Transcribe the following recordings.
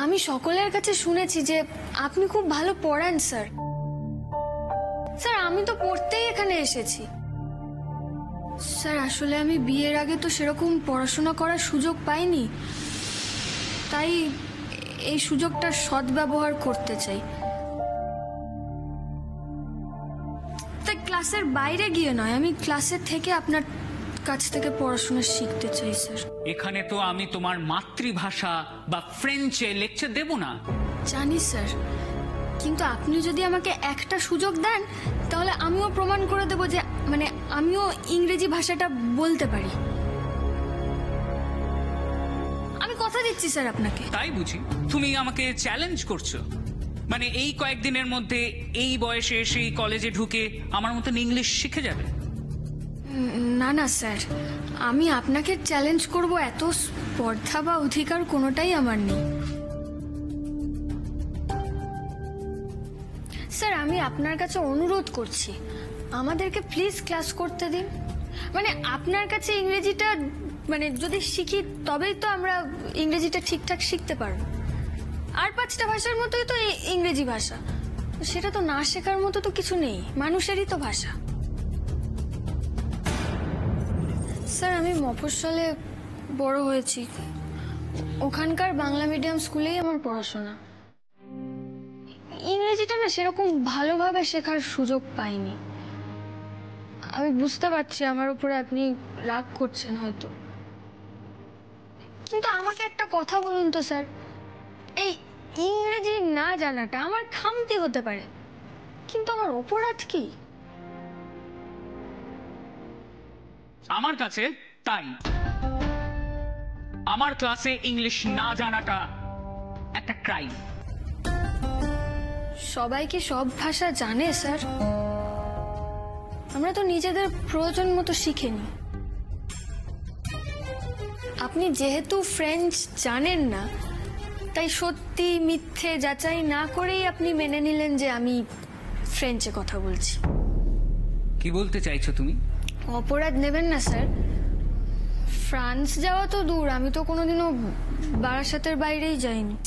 আমি সকলের কাছে শুনেছি যে আপনি খুব ভালো পড়ান স্যার। স্যার আমি তো পড়তেই এখানে এসেছি। স্যার আসলে আমি বিয়ের আগে তো সেরকম পড়াশোনা করার সুযোগ পাইনি, তাই এই সুযোগটার সদ্ব্যবহার করতে চাই। তাই ক্লাসের বাইরে গিয়ে নয়, আমি ক্লাসের থেকে আপনার কাছ থেকে পড়াশোনা শিখতে চাই স্যার। এখানে তো আমি তোমার মাতৃভাষা বা ফ্রেঞ্চে লেকচার দেব না। জানি স্যার, কিন্তু আপনি যদি আমাকে একটা সুযোগ দেন তাহলে আমিও প্রমাণ করে দেব যে আমিও ইংরেজি ভাষাটা বলতে পারি। আমি কথা দিচ্ছি স্যার আপনাকে। তাই বুঝি তুমি আমাকে চ্যালেঞ্জ করছো? এই কয়েকদিনের মধ্যে এই বয়সে এসে কলেজে ঢুকে আমার মতন ইংলিশ শিখে যাবে? না না স্যার, আমি আপনাকে চ্যালেঞ্জ করব এত স্পর্ধা বা অধিকার কোনোটাই আমার নেই। স্যার আমি আপনার কাছে অনুরোধ করছি, আমাদেরকে প্লিজ ক্লাস করতে দিন। আপনার কাছে ইংরেজিটা যদি শিখি তবেই তো আমরা ইংরেজিটা ঠিকঠাক শিখতে পারবো। আর 5টা ভাষার মতোই তো ইংরেজি ভাষা, সেটা তো না শেখার মতো তো কিছু নেই, মানুষেরই তো ভাষা। স্যার আমি মফস্বলে বড় হয়েছি, ওখানকার বাংলা মিডিয়াম স্কুলেই আমার পড়াশোনা। ইংরেজিটা না সেরকম ভালোভাবে শেখার সুযোগ পাইনি। আমি বুঝতে পারছি আমার উপরে আপনি রাগ করছেন হয়তো, কিন্তু আমাকে একটা কথা বলুন তো স্যার, এই ইংরেজি না জানাটা আমার খামতি হতে পারে, কিন্তু আমার অপরাধ কি? আমার কাছে তাই। আমার ক্লাসে ইংলিশ না জানাটা একটা ক্রাইম। সবাই কি সব ভাষা জানে স্যার? আমরা তো নিজেদের প্রয়োজন মতো শিখিনি। আপনি যেহেতু ফ্রেঞ্চ জানেন না, তাই সত্যি মিথ্যে যাচাই না করেই আপনি মেনে নিলেন যে আমি ফ্রেঞ্চে কথা বলছি। কি বলতে চাইছো তুমি? অপরাধ নেবেন না স্যার, ফ্রান্স যাওয়া তো দূর, আমি তো কোনোদিনও বারাসাতের বাইরেই যাইনি।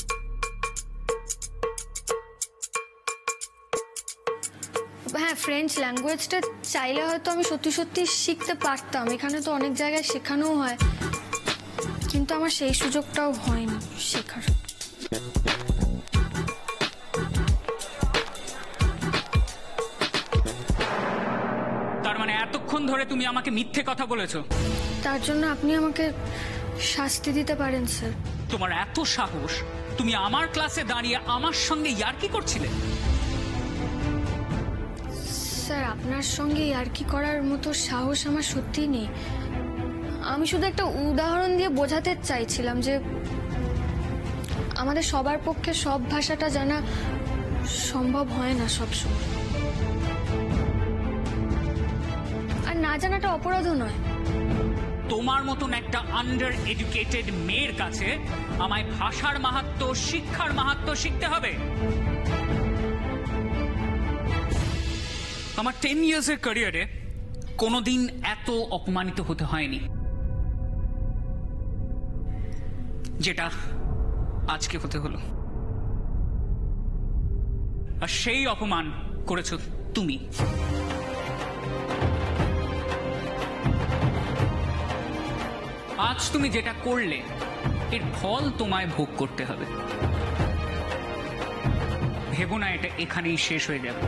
হ্যাঁ, ফ্রেঞ্চ ল্যাঙ্গুয়েজটা চাইলে হয়তো আমি সত্যি সত্যি শিখতে পারতাম, এখানে তো অনেক জায়গায় শেখানোও হয়, কিন্তু আমার সেই সুযোগটাও হয়নি শেখার। তার এতক্ষণ ধরে তুমি আমাকে মিথ্যে কথা বলেছো? তার জন্য আপনি আমাকে শাস্তি দিতে পারেন স্যার। তোমার এত সাহস, তুমি আমার ক্লাসে দাঁড়িয়ে আমার সঙ্গে ইয়ার্কি করছিলে? স্যার আপনার সঙ্গে ইয়ার্কি করার মতো সাহস আমার সত্যিই নেই। আমি শুধু একটা উদাহরণ দিয়ে বোঝাতে চাইছিলাম যে আমাদের সবার পক্ষে সব ভাষাটা জানা সম্ভব হয় না সবসময়, আর না জানাটা অপরাধও নয়। তোমার মতন একটা আন্ডার এডুকেটেড মেয়ের কাছে আমায় ভাষার মাহাত্ম্য, শিক্ষার মাহাত্ম্য শিখতে হবে? আমার 10 ইয়ার্সের ক্যারিয়ারে কোনোদিন এত অপমানিত হতে হয়নি যেটা আজকে হতে হলো। আর সেই অপমান করেছো তুমি। আজ তুমি যেটা করলে এর ফল তোমায় ভোগ করতে হবে। ভেবো না এটা এখানেই শেষ হয়ে যাবে।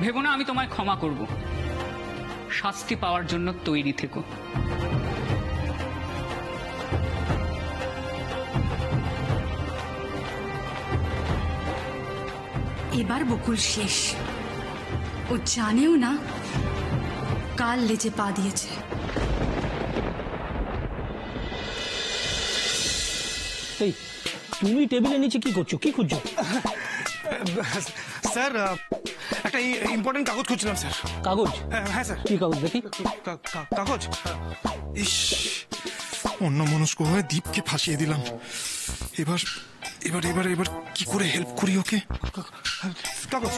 ভেবো না আমি তোমায় ক্ষমা করব। শাস্তি পাওয়ার জন্য তৈরি থেকো। এবার বকুল শেষ, ও জানেও না কাল লেজে পা দিয়েছে। এই তুমি টেবিলের নিচে কি করছো, কি খুঁজছো? স্যার একটা ইম্পর্টেন্ট কাগজ খুঁজছিলাম স্যার। কাগজ? হ্যাঁ স্যার। কি কাগজ দেখি? কাগজ? ইস, অন্য মনস্ক হয়ে দীপকে ফাঁসিয়ে দিলাম। এবার এবার এবার এবার কি করে হেল্প করি ওকে? কাগজ।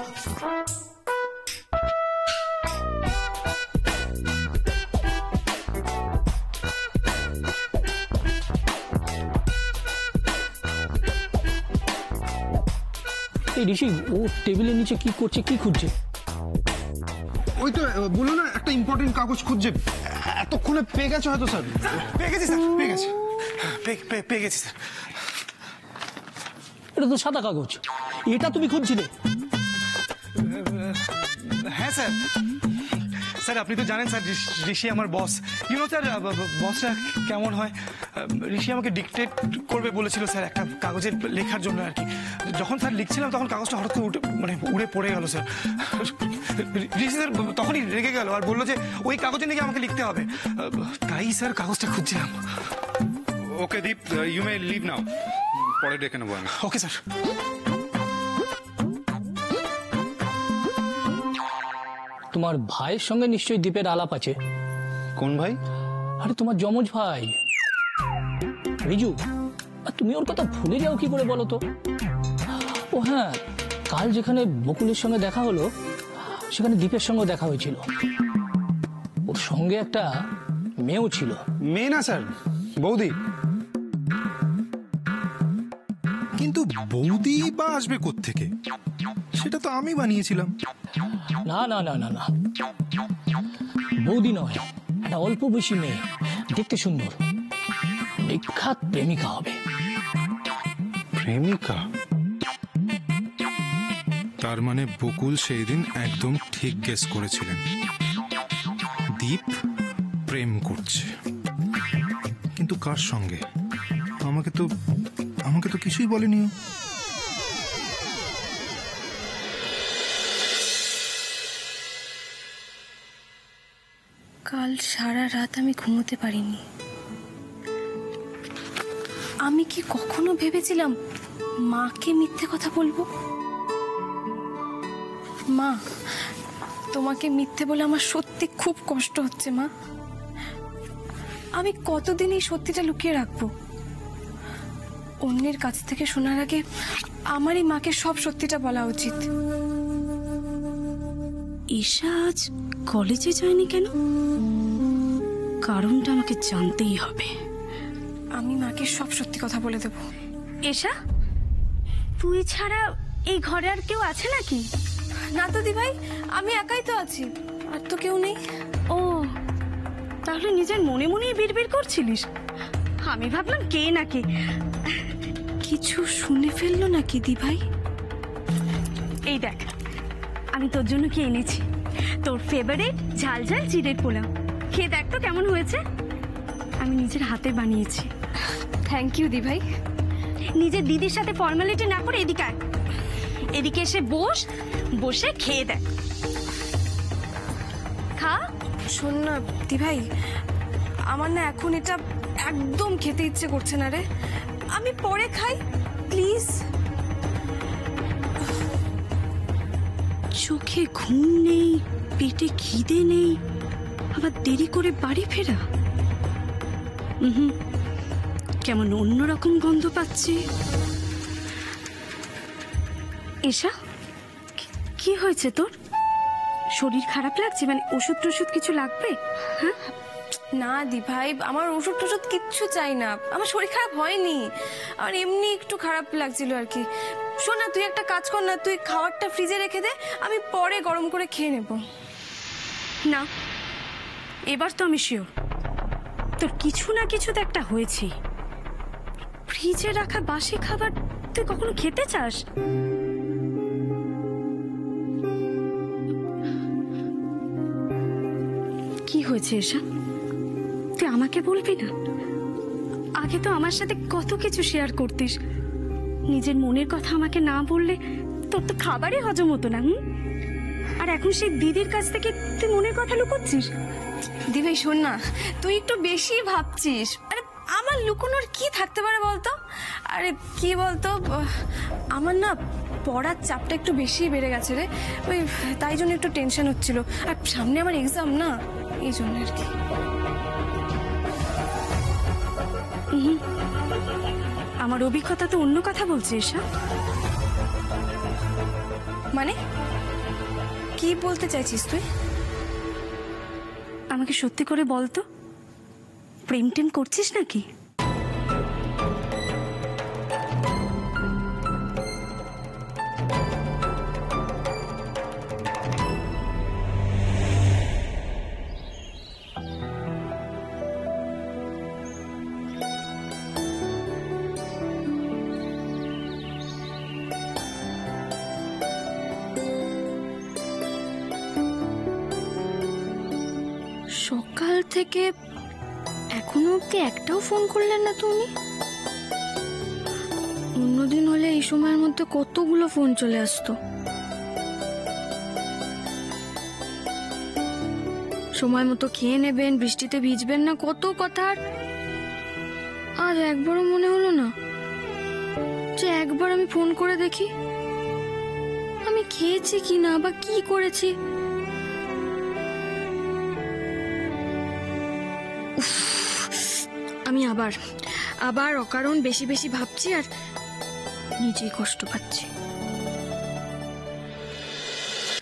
এই ঋষি ও টেবিলের নিচে কি করছে, কি খুঁজছে? ওই তো বললো না একটা ইম্পর্টেন্ট কাগজ খুঁজছে, এতক্ষণে পেয়ে গেছে হয়তো স্যার। পেয়ে গেছি স্যার, পেয়ে গেছি, পেয়ে গেছি স্যার। এটা তো সাদা কাগজ, এটা তুমি খুঁজছিলে? হ্যাঁ স্যার, স্যার আপনি তো জানেন স্যার ঋষি আমার বস। স্যার বসরা কেমন হয়, ঋষি আমাকে ডিকটেট করবে বলেছিল স্যার একটা কাগজে লেখার জন্য আর কি। যখন স্যার লিখছিলাম তখন কাগজটা হঠাৎ করে উড়ে পড়ে গেল স্যার। ঋষি স্যার তখনই রেগে গেল আর বললো যে ওই কাগজে নাকি আমাকে লিখতে হবে। তাই স্যার কাগজটা খুঁজছিলাম। ওকে দীপ, ইউ মে লিভ নাও, পরে ডেকে নেবো আমি। Okay sir. তোমার ভাইয়ের সঙ্গে নিশ্চয়ই দীপের আলাপ আছে। কোন ভাই? আরে তোমার যমজ ভাই রিজু। আর তুমি ওর কথা ভুলে যাও কি করে বলো তো? ও হ্যাঁ, কাল যেখানে বকুলের সঙ্গে দেখা হলো সেখানে দীপের সঙ্গে দেখা হয়েছিল। ওর সঙ্গে একটা মেয়েও ছিল। মেয়ে না স্যার, বৌদি। কিন্তু বৌদি বা আসবে কোত্থেকে? সেটা তো আমি বানিয়েছিলাম। না না না না না, বৌদি নয়, একটা অল্প বয়সী মেয়ে, দেখতে সুন্দর, বিখ্যাত প্রেমিকা হবে। প্রেমিকা? তার মানে বকুল সেই দিন একদম ঠিক গেস করেছিলেন, দীপ প্রেম করছে। কিন্তু কার সঙ্গে? আমাকে তো কিছুই বলেনি ও। কাল সারা রাত আমি ঘুমোতে পারিনি। আমি কি কখনো ভেবেছিলাম মাকে মিথ্যে কথা বলবো? মা, তোমাকে মিথ্যে বলে আমার সত্যি খুব কষ্ট হচ্ছে মা। আমি কতদিন এই সত্যিটা লুকিয়ে রাখবো? অন্যের কাছ থেকে শোনার আগে আমারই মাকে সব সত্যিটা বলা উচিত। ঈশা আজ কলেজে যায়নি কেন? কারণটা আমাকে জানতেই হবে। আমি মাকে সব সত্যি কথা বলে দেবো। ঈশা, তুই ছাড়া এই ঘরে আর কেউ আছে নাকি? না তো দি ভাই, আমি একাই তো আছি, আর তো কেউ নেই। ও, তাহলে নিজের মনে মনেই বিড়বিড় করছিলিস? আমি ভাবলাম কে নাকি। কিছু শুনে ফেললো নাকি দি ভাই? এই দেখ, আমি তোর জন্য কি এনেছি, তোর ফেভারিট ঝাল ঝাল চিড়ের পোলাও। খেয়ে দেখ তো কেমন হয়েছে। আমি নিজের হাতে বানিয়েছি। থ্যাংক ইউ দি ভাই। নিজের দিদির সাথে ফর্মালিটি না করে এদিকে আয়। এদিকে এসে বসে খেয়ে দেখ। খা। শোন না দি ভাই, আমার না এখন এটা একদম খেতে ইচ্ছে করছে না রে। আমি পরে খাই প্লিজ। চোখে ঘুম নেই, পেটে খিদে নেই, আবার দেরি করে বাড়ি ফেরা। কেমন অন্যরকম গন্ধ পাচ্ছি। ঈশা, কি হয়েছে তোর? শরীর খারাপ লাগছে? মানে ওষুধ টষুধ কিছু লাগবে? হ্যাঁ না দি ভাই, আমার ওষুধ টষুধ কিচ্ছু চাই না। আমার শরীর খারাপ হয়নি, আর এমনি একটু খারাপ লাগছিল আর কি। শোন না, তুই একটা কাজ কর না, তুই খাবারটা ফ্রিজে রেখে দে, আমি পরে গরম করে খেয়ে নেব। না, এবার তো আমি শিওর তোর কিছু না কিছু তো একটা হয়েছে। ফ্রিজে রাখা বাসি খাবার তুই কখনো খেতে চাস? কি হয়েছে এসা? তুই আমাকে বলবি না? আগে তো আমার সাথে কত কিছু শেয়ার করতিস। নিজের মনের কথা আমাকে না বললে তোর তো খাবারই হজম হতো না। আর এখন সেই দিদির কাছ থেকে তুই মনের কথা লুকোচ্ছিস? দি ভাই শোন না, তুই একটু বেশি ভাবছিস। আরে আমার লুকোনোর কি থাকতে পারে বলতো? আরে কি বলতো, আমার না পড়ার চাপটা একটু বেশি বেড়ে গেছে রে। ওই তাই জন্য একটু টেনশন হচ্ছিল, আর সামনে আমার এক্সাম না, এই জন্য আর কি। আমার অভিজ্ঞতা তো অন্য কথা বলছে এসা। মানে কি বলতে চাইছিস তুই? আমাকে সত্যি করে বলতো, প্রেম টেম করছিস নাকি? সকাল থেকে এখনো অব্দি একটাও ফোন করলেন না তো উনি? অন্যদিন হলে এই সময়ের মধ্যে কতগুলো ফোন চলে আসতো। সময় মতো খেয়ে নেবেন, বৃষ্টিতে ভিজবেন না, কত কথা। আর একবারও মনে হলো না যে একবার আমি ফোন করে দেখি আমি খেয়েছি কি না বা কি করেছি। উফ, আমি আবার অকারণ বেশি বেশি ভাবছি আর নিজেই কষ্ট পাচ্ছি।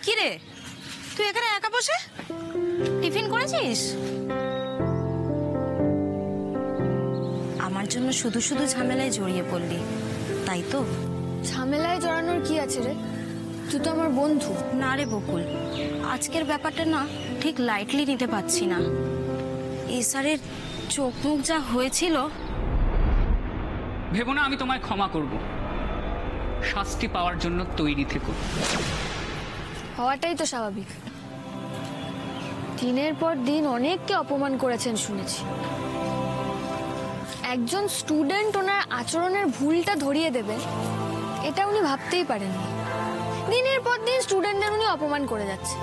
কি রে, তুই এখানে একা বসে টিফিন করেছিস? আমার জন্য শুধু শুধু ঝামেলায় জড়িয়ে পড়লি, তাই তো? ঝামেলায় জড়ানোর কি আছে রে? তুই তো আমার বন্ধু। না রে বকুল, আজকের ব্যাপারটা না ঠিক লাইটলি নিতে পারছি না। এসারের চোখ মুখ যা হয়েছিল। ভেবো না আমি তোমায় ক্ষমা করব, শাস্তি পাওয়ার জন্য তৈরি থেকো। হওয়াটাই তো স্বাভাবিক। দিনের পর দিন অনেককে অপমান করেছেন শুনেছি। একজন স্টুডেন্ট ওনার আচরণের ভুলটা ধরিয়ে দেবে এটা উনি ভাবতেই পারেননি। দিনের পর দিন স্টুডেন্টদের উনি অপমান করে যাচ্ছে।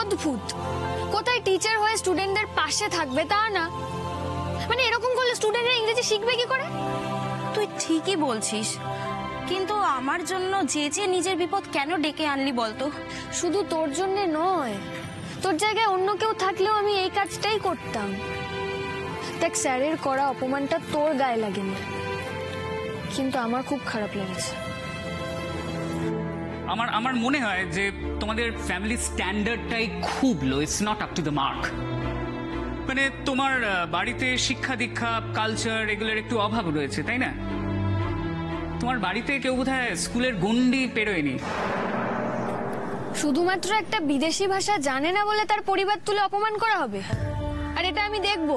অদ্ভুত, কোথায় টিচার হয়ে স্টুডেন্টদের পাশে থাকবে তা না। মানে এরকম করলে স্টুডেন্টরা ইংরেজি শিখবে কি করে? তুই ঠিকই বলছিস, কিন্তু আমার জন্য যে নিজের বিপদ কেন ডেকে আনলি বলতো? শুধু তোর জন্য নয়, তোর জায়গায় অন্য কেউ থাকলেও আমি এই কাজটাই করতাম। দেখ, স্যারের করা অপমানটা তোর গায়ে লাগেনি, কিন্তু আমার খুব খারাপ লেগেছে। আমার মনে হয় যে তোমাদের ফ্যামিলি স্ট্যান্ডার্ডটাই খুব low, it's not up to the mark. মানে তোমার বাড়িতে শিক্ষা দীক্ষা কালচার এগুলোর একটু অভাব রয়েছে, তাই না? তোমার বাড়িতে কেউ বোধহয় স্কুলের গণ্ডি পেরোয়নি। শুধুমাত্র একটা বিদেশি ভাষা জানে না বলে তার পরিবার তুলে অপমান করা হবে? আর এটা আমি দেখবো?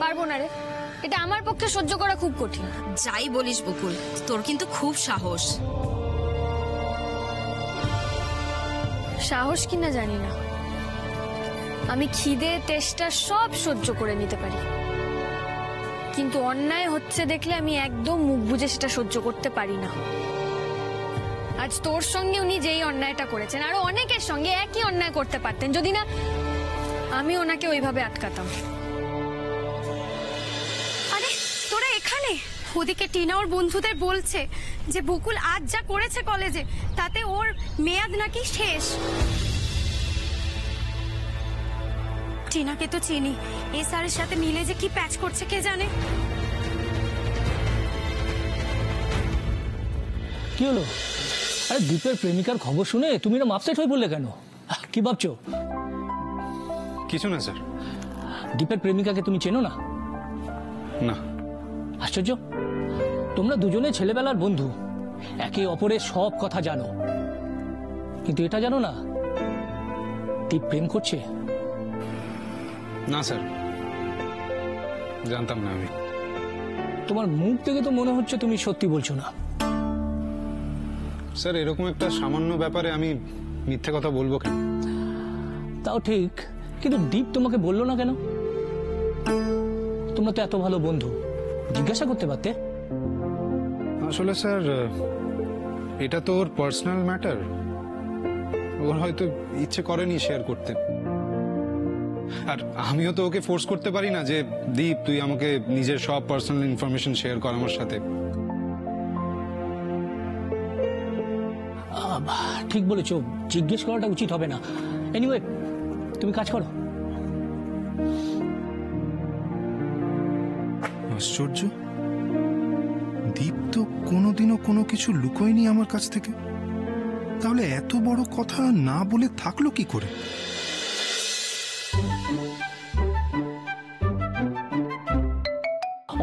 পারবো না রে, এটা আমার পক্ষে সহ্য করা খুব কঠিন। যাই বলিস বকুল, তোর কিন্তু খুব সাহস। সাহস কিনা জানি না, আমি খিদে তেষ্টা সব সহ্য করে নিতে পারি, কিন্তু অন্যায় হচ্ছে দেখলে আমি একদম মুখ বুজে সেটা সহ্য করতে পারি না। আজ তোর সঙ্গে উনি যেই অন্যায়টা করেছেন, আরো অনেকের সঙ্গে একই অন্যায় করতে পারতেন যদি না আমি ওনাকে ওইভাবে আটকাতাম। আরে তোরা এখানে? ওদিকে টিনা ওর বন্ধুদের বলছে যে বকুল আজ যা করেছে কলেজে তাতে ওর মেয়াদ নাকি শেষ। টিনাকে তো চিনি, এই স্যারের সাথে মিলে যে কি প্যাচ করছে কে জানে। কি হলো? আরে দীপের প্রেমিকার খবর শুনে তুমি না আপসেট হয়ে পড়লে কেন? কি ভাবছো? কিছু না স্যার। দীপের প্রেমিকাকে তুমি চেনো না? না। আশ্চর্য, তোমরা দুজনে ছেলেবেলার বন্ধু, একে অপরের সব কথা জানো, কিন্তু এটা জানো না দীপ প্রেম করছে। না স্যার, জানতাম না আমি। তোমার মুখ থেকে তো মনে হচ্ছে তুমি সত্যি বলছো না। স্যার, এরকম একটা সামান্য ব্যাপারে আমি মিথ্যে কথা বলবো কেন? তাও ঠিক, কিন্তু দীপ তোমাকে বললো না কেন? তোমরা তো এত ভালো বন্ধু, জিজ্ঞাসা করতে পারতে। আসলে স্যার, এটা তো ওর পার্সোনাল ম্যাটার। ওর হয়তো ইচ্ছে করেনি শেয়ার করতে, আর আমিও তো ওকে ফোর্স করতে পারি না যে দীপ তুই আমাকে নিজের সব পার্সোনাল ইনফরমেশন শেয়ার কর আমার সাথে। ঠিক বলেছো, জিজ্ঞেস করাটা উচিত হবে না। এনিওয়ে, তুমি কাজ করো। আশ্চর্য, দীপ তো কোনোদিনও কোনো কিছু লুকোয়নি আমার কাছ থেকে, তাহলে এত বড় কথা না বলে থাকলো কি করে?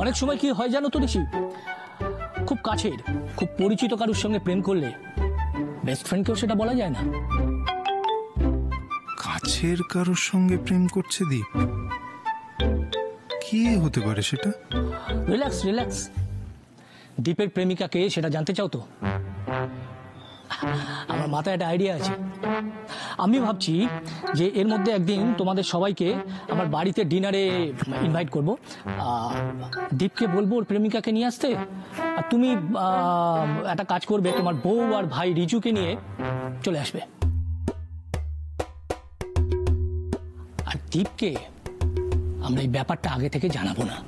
অনেক সময় কি হয় জানো তো ঋষি, খুব কাছের খুব পরিচিত কারোর সঙ্গে প্রেম করলে বেস্ট ফ্রেন্ডকেও সেটা বলা যায় না। কাছের কারোর সঙ্গে প্রেম করছে দীপ? কি হতে পারে সেটা? রিল্যাক্স রিল্যাক্স, দীপের প্রেমিকাকে সেটা জানতে চাও তো? আমার মাথায় একটা আইডিয়া আছে। আমি ভাবছি যে এর মধ্যে একদিন তোমাদের সবাইকে আমার বাড়িতে ডিনারে ইনভাইট করব। দীপকে বলবো ওর প্রেমিকাকে নিয়ে আসতে, আর তুমি একটা কাজ করবে, তোমার বউ আর ভাই রিজুকে নিয়ে চলে আসবে। আর দীপকে আমরা এই ব্যাপারটা আগে থেকে জানাবো না।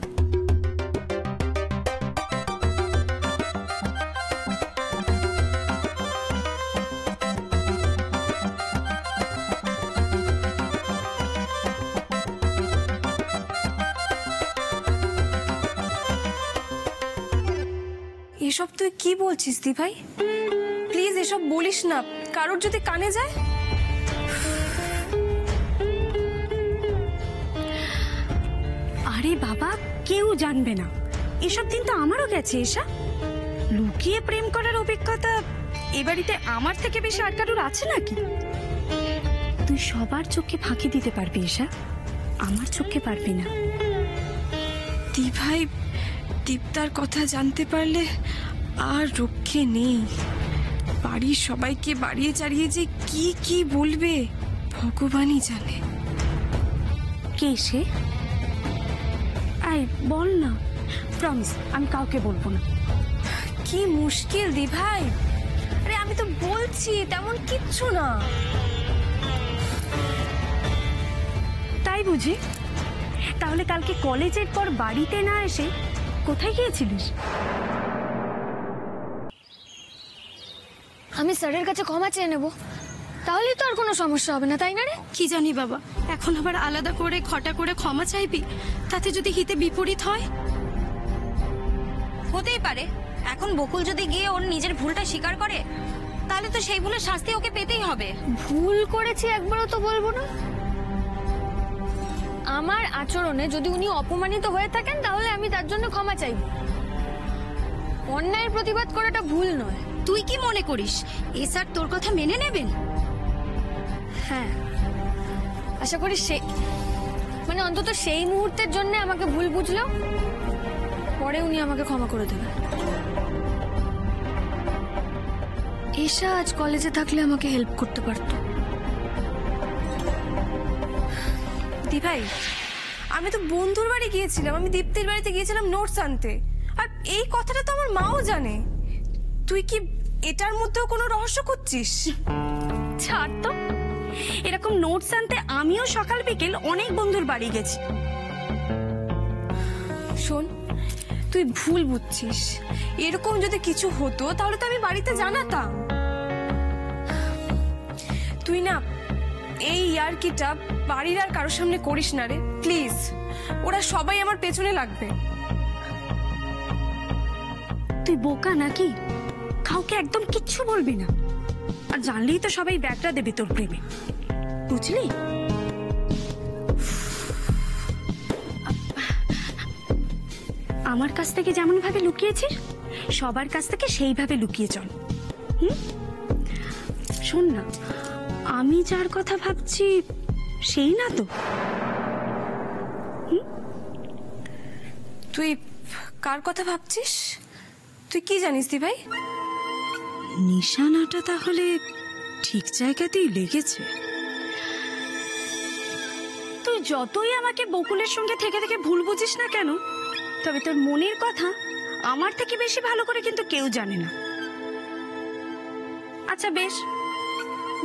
এসব তুই কি বলছিস দি ভাই? প্লিজ এসব বলিস না, কারোর যদি কানে যায়। আরে বাবা, কেউ জানবে না। এসব দিন তো আমারও গেছে। এসা লুকিয়ে প্রেম করার অভিজ্ঞতা এ বাড়িতে আমার থেকে বেশি আর কারোর আছে নাকি? তুই সবার চোখে ফাঁকি দিতে পারবি এসা, আমার চোখে পারবি না। দি ভাই, দীপ্তার কথা জানতে পারলে আর রক্ষে নেই। বাড়ির সবাইকে বাড়িয়ে চাড়িয়ে যে কি কি বলবে ভগবানই জানে। কে সে? আই বল না। প্রমিস, আমি কাউকে বলবো না। কি মুশকিল দি ভাই। আরে আমি তো বলছি তেমন কিচ্ছু না। তাই বুঝি? তাহলে কালকে কলেজের পর বাড়িতে না এসে কোথায় গিয়েছিলিস? আমি স্যারের কাছে ক্ষমা চেয়ে নেব, তাহলেই তো আর কোনো সমস্যা হবে না, তাই না রে? কি জানি বাবা, এখন আবার আলাদা করে খটা করে ক্ষমা চাইবি, তাতে যদি হিতে বিপরীত হয়? হতেই পারে। এখন বকুল যদি গিয়ে ওর নিজের ভুলটা স্বীকার করে, তাহলে তো সেই ভুলের শাস্তি ওকে পেতেই হবে। ভুল করেছি একবারও তো বলবো না। আমার আচরণে যদি উনি অপমানিত হয়ে থাকেন, তাহলে আমি তার জন্য ক্ষমা চাইব। অন্যায়ের প্রতিবাদ করাটা ভুল নয়। তুই কি মনে করিস স্যার তোর কথা মেনে নেবেন? হ্যাঁ, আশা করি মানে অন্তত সেই মুহূর্তের জন্য আমাকে ভুল বুঝলেও পরে উনি আমাকে ক্ষমা করে দেবেন। এসা আজ কলেজে থাকলে আমাকে হেল্প করতে পারতো। দি ভাই, আমি তো বন্ধুর বাড়ি গিয়েছিলাম, আমি দীপ্তির বাড়িতে গিয়েছিলাম নোটস আনতে। আর এই কথাটা তো আমার মাও জানে। তুই কি এটার মধ্যেও কোনো রহস্য খুঁজছিস? ছাড় তো, এরকম নোটস আনতে আমিও সকাল বিকেল অনেক বন্ধুর বাড়ি গেছি। শোন, তুই ভুল বুঝছিস। এরকম যদি কিছু হতো তাহলে তো আমি বাড়িতে জানাতাম। তুই না এই ইয়ার্কিটা বাড়ির আর কারোর সামনে করিস না রে, প্লিজ। ওরা সবাই আমার পেছনে লাগবে। তুই বোকা নাকি? কাউকে একদম কিচ্ছু বলবি না, আর জানলেই তো সবাই ব্যাগটা দেবে তোর প্রেমে, বুঝলি? আমার কাছ থেকে যেমন ভাবে লুকিয়েছিস, সবার কাছ থেকে সেইভাবে লুকিয়ে চল। শোন না, আমি যার কথা ভাবছি সেই না তো? তুই কার কথা ভাবছিস? তুই কি জানিস দি ভাই? নিশানাটা তাহলে ঠিক জায়গাতেই লেগেছে। তুই যতই আমাকে বকুলের সঙ্গে থেকে থেকে ভুল বুঝিস না কেন, তবে তোর মনের কথা আমার থেকে বেশি ভালো করে কিন্তু কেউ জানে না। আচ্ছা বেশ,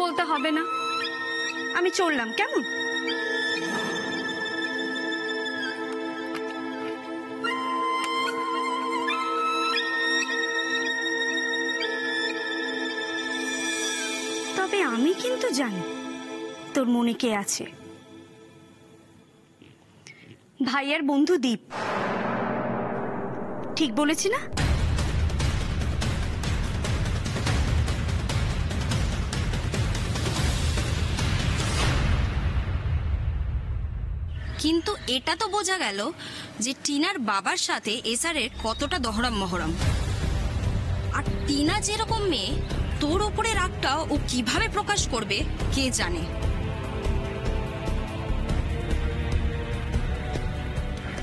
বলতে হবে না, আমি চললাম, কেমন? তবে আমি কিন্তু জানি তোর মনে কে আছে। ভাইয়ের বন্ধু দীপ। ঠিক বলেছি না? কিন্তু এটা তো বোঝা গেল যে টিনার বাবার সাথে এসআরের কতটা দহরাম মহরম। আর টিনা যেরকম মেয়ে, তোর ওপরে রাগটা ও কিভাবে প্রকাশ করবে কে জানে।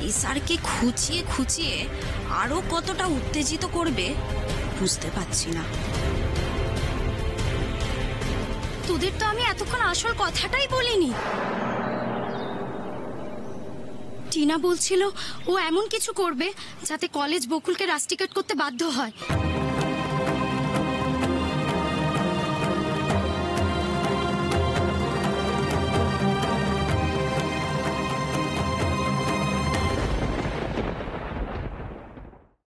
এসআরকে খুঁচিয়ে খুঁচিয়ে আরো কতটা উত্তেজিত করবে বুঝতে পারছি না। তোদের তো আমি এতক্ষণ আসল কথাটাই বলিনি। টিনা বলছিল ও এমন কিছু করবে যাতে কলেজ বকুলকে রাস্টিকেট করতে বাধ্য হয়।